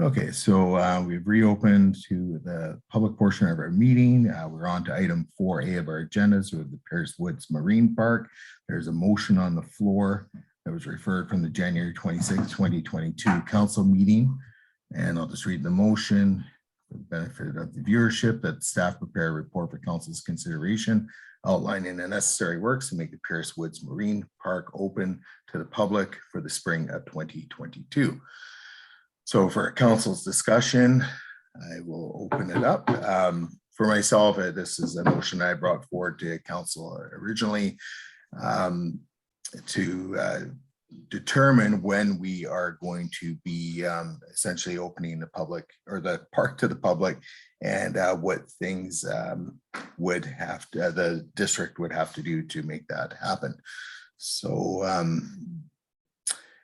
Okay, so we've reopened to the public portion of our meeting. We're on to item 4A of our agenda. So the Pierce Woods Marine Park. There's a motion on the floor that was referred from the January 26, 2022 council meeting. And I'll just read the motion for the benefit of the viewership that staff prepare a report for council's consideration outlining the necessary works to make the Pierce Woods Marine Park open to the public for the spring of 2022. So for council's discussion, I will open it up. For myself, this is a motion I brought forward to council originally to determine when we are going to be essentially opening the public or the park to the public, and what things would have to, the district would have to do to make that happen. So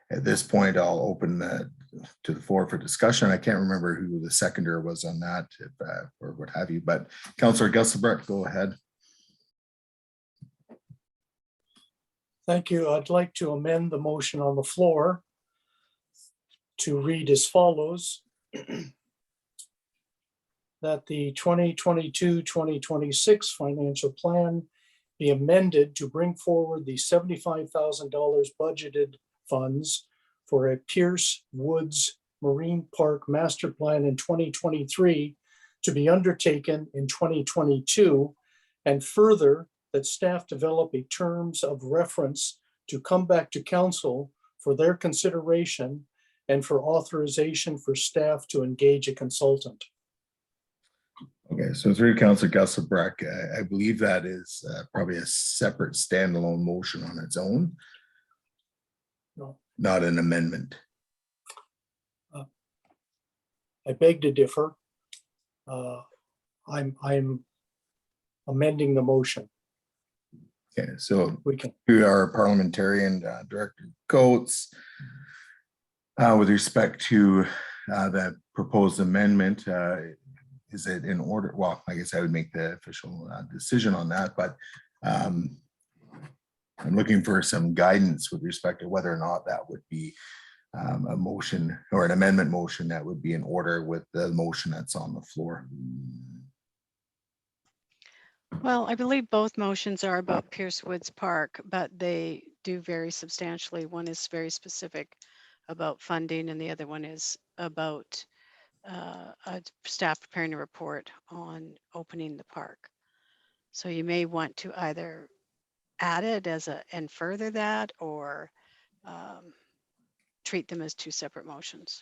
at this point, I'll open to the floor for discussion. I can't remember who the seconder was on that, if, or what have you, but Councillor Gusselbrecht, go ahead. Thank you. I'd like to amend the motion on the floor to read as follows. That the 2022-2026 financial plan be amended to bring forward the $75,000 budgeted funds for a Pierce Woods Marine Park master plan in 2023 to be undertaken in 2022, and further that staff develop a terms of reference to come back to council for their consideration and for authorization for staff to engage a consultant. Okay, so through Councillor Gusselbrecht, I believe that is probably a separate standalone motion on its own. No. Not an amendment. I beg to differ. I'm amending the motion. Okay, so We can. to our parliamentarian Director Coates, with respect to that proposed amendment, is it in order? Well, I guess I would make the official decision on that, but I'm looking for some guidance with respect to whether or not that would be a motion or an amendment motion that would be in order with the motion that's on the floor. Well, I believe both motions are about Pierce Woods Park, but they do vary substantially. One is very specific about funding, and the other one is about staff preparing a report on opening the park. So you may want to either add it as a and further that, or treat them as two separate motions.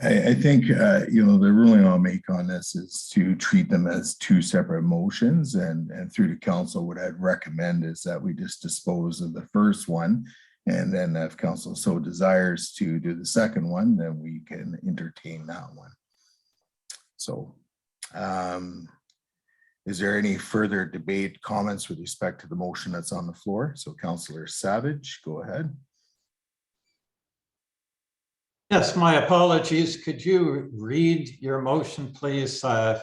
I think, you know, the ruling I'll make on this is to treat them as two separate motions, and through the council, what I'd recommend is that we just dispose of the first one. And then if council so desires to do the second one, then we can entertain that one. So is there any further debate, comments with respect to the motion that's on the floor? So Councillor Savage, go ahead. Yes, my apologies. Could you read your motion, please? I'm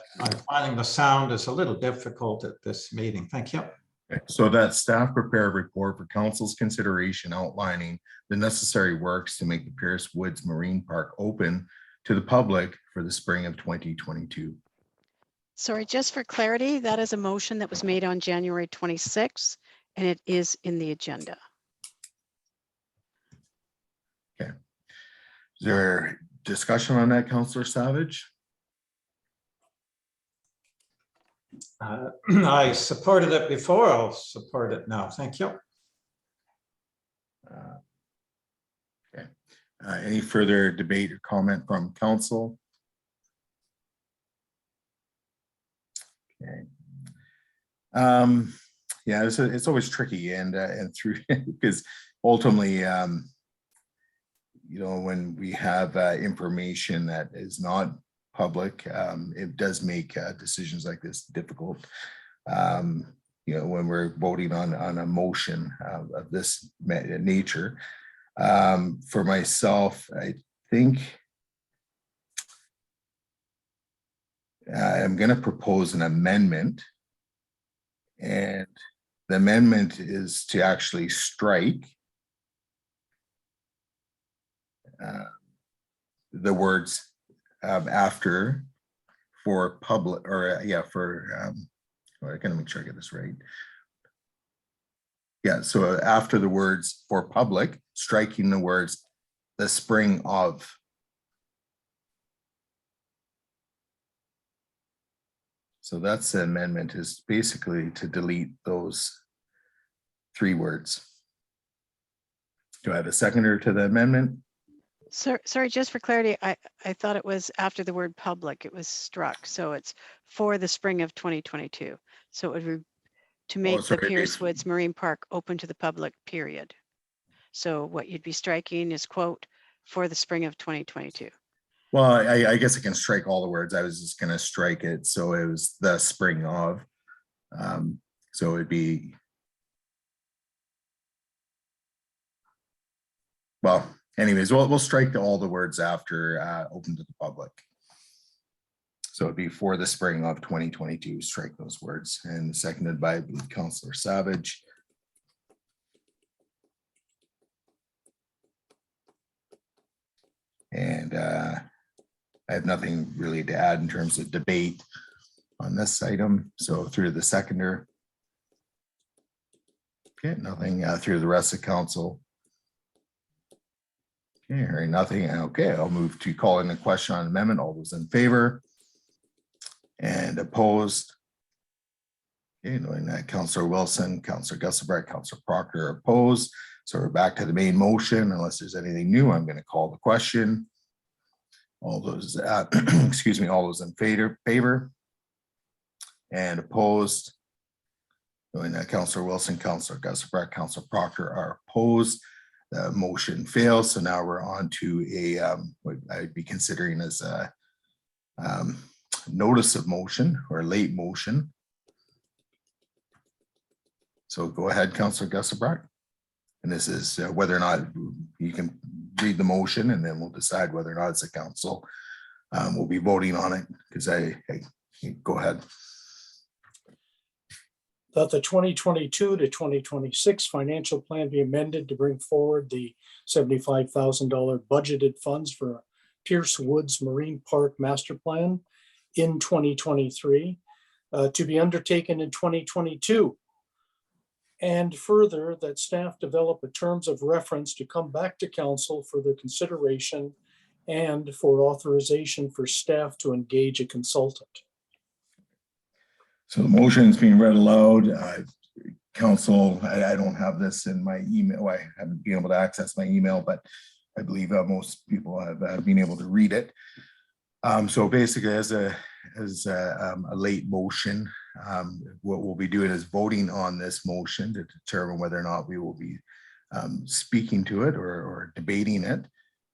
finding the sound is a little difficult at this meeting. Thank you. Okay. So that staff prepare a report for council's consideration outlining the necessary works to make the Pierce Woods Marine Park open to the public for the spring of 2022. Sorry, just for clarity, that is a motion that was made on January 26th, and it is in the agenda. Okay. Is there discussion on that, Councillor Savage? I supported it before. I'll support it now. Thank you. Okay. Any further debate or comment from council? Okay. Yeah, it's always tricky, and through because ultimately, you know, when we have information that is not public, it does make decisions like this difficult. You know, when we're voting on a motion of this nature. For myself, I think I'm going to propose an amendment, and the amendment is to actually strike the words after for public, or well, I gotta make sure I get this right. Yeah, so after the words for public, striking the words the spring of. So that's the amendment, is basically to delete those 3 words. Do I have a seconder to the amendment? Sorry, just for clarity, I thought it was after the word public, it was struck. So it's for the spring of 2022. So it would be to make the sorry, Pierce Woods Marine Park open to the public, period. So what you'd be striking is quote, for the spring of 2022. Well, I guess I can strike all the words. I was just gonna strike it. So it was the spring of. So it'd be. Well, anyways, we'll strike all the words after open to the public. So it'd be for the spring of 2022, strike those words, and seconded by, I believe, Councillor Savage. And I have nothing really to add in terms of debate on this item. So through the seconder. Okay, nothing through the rest of council. Okay, hearing nothing. Okay, I'll move to call in the question on amendment. All those in favor and opposed. Okay, knowing that Councillor Wilson, Councillor Gusselbrecht, Councillor Proctor are opposed. So we're back to the main motion. Unless there's anything new, I'm going to call the question. All those, excuse me, all those in favor and opposed. Knowing that Councillor Wilson, Councillor Gusselbrecht, Councillor Proctor are opposed. The motion fails. So now we're on to a what I'd be considering as a notice of motion or late motion. So go ahead, Councillor Gusselbrecht. And this is whether or not you can read the motion, and then we'll decide whether or not it's a council. We'll be voting on it because I go ahead. That the 2022 to 2026 financial plan be amended to bring forward the $75,000 budgeted funds for Pierce Woods Marine Park Master Plan in 2023 to be undertaken in 2022. And further, that staff develop a terms of reference to come back to council for their consideration and for authorization for staff to engage a consultant. So the motion is being read aloud. Council, I don't have this in my email. I haven't been able to access my email, but I believe most people have been able to read it. So basically, as a late motion, what we'll be doing is voting on this motion to determine whether or not we will be speaking to it or debating it.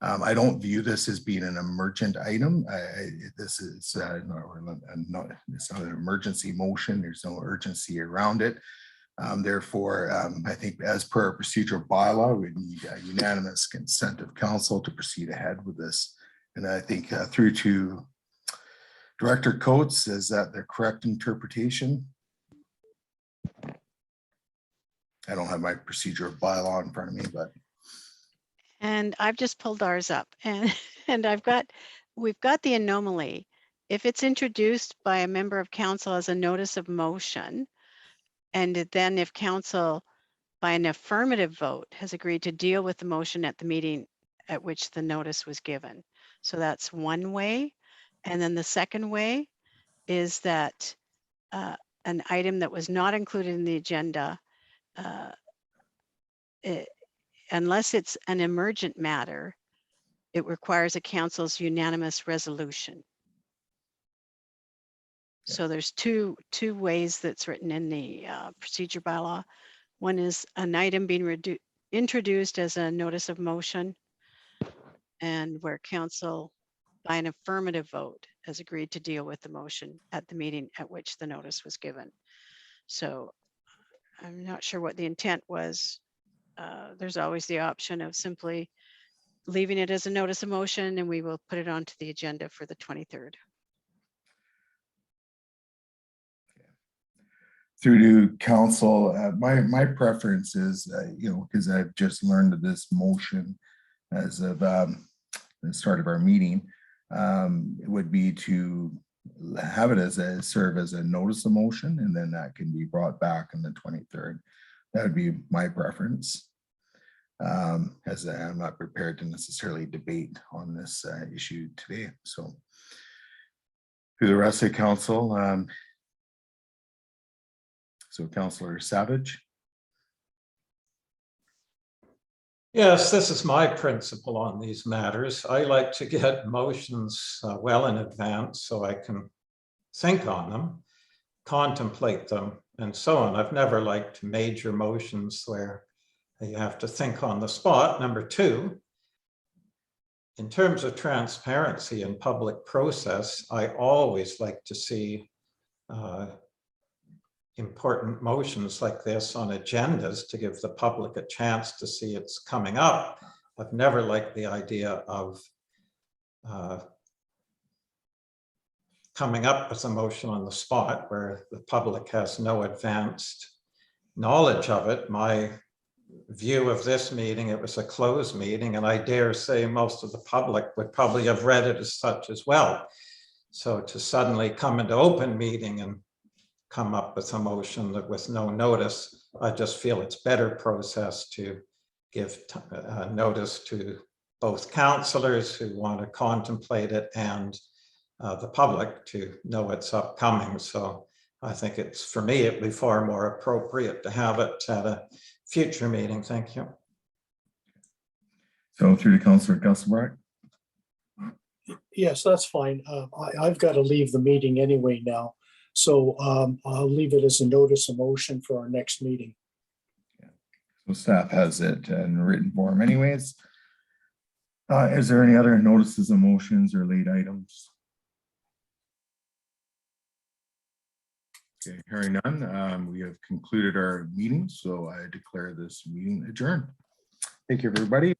I don't view this as being an emergent item. This is it's not an emergency motion. There's no urgency around it. Therefore, I think as per our procedural bylaw, we need unanimous consent of council to proceed ahead with this. And I think through to Director Coates, is that the correct interpretation? I don't have my procedural bylaw in front of me, but. And I've just pulled ours up and we've got the anomaly. If it's introduced by a member of council as a notice of motion, and then if council by an affirmative vote has agreed to deal with the motion at the meeting at which the notice was given. So that's one way. And then the second way is that an item that was not included in the agenda, unless it's an emergent matter, it requires a council's unanimous resolution. Yeah. So there's two ways that's written in the procedure bylaw. One is an item being introduced as a notice of motion, and where council by an affirmative vote has agreed to deal with the motion at the meeting at which the notice was given. So I'm not sure what the intent was. There's always the option of simply leaving it as a notice of motion, and we will put it onto the agenda for the 23rd. Through to council, my preference is, because I've just learned of this motion as of the start of our meeting, it would be to have it as serve as a notice of motion, and then that can be brought back on the 23rd. That would be my preference, as I'm not prepared to necessarily debate on this issue today. So to the rest of council, so Councillor Savage. Yes, this is my principle on these matters. I like to get motions well in advance so I can think on them, contemplate them, and so on. I've never liked major motions where you have to think on the spot. Number two, in terms of transparency and public process, I always like to see important motions like this on agendas to give the public a chance to see it's coming up. I've never liked the idea of coming up with a motion on the spot where the public has no advanced knowledge of it. My view of this meeting, it was a closed meeting, and I dare say most of the public would probably have read it as such as well. So to suddenly come into open meeting and come up with a motion that with no notice, I just feel it's better process to give notice to both councillors who want to contemplate it and the public to know it's upcoming. So I think it's, for me, it'd be far more appropriate to have it at a future meeting. Thank you. So through to Councillor Gusselbrock. Yes, that's fine. I've got to leave the meeting anyway now. So I'll leave it as a notice of motion for our next meeting. So staff has it in written form anyways. Is there any other notices of motions or late items? Okay, hearing none, we have concluded our meeting, so I declare this meeting adjourned. Thank you, everybody.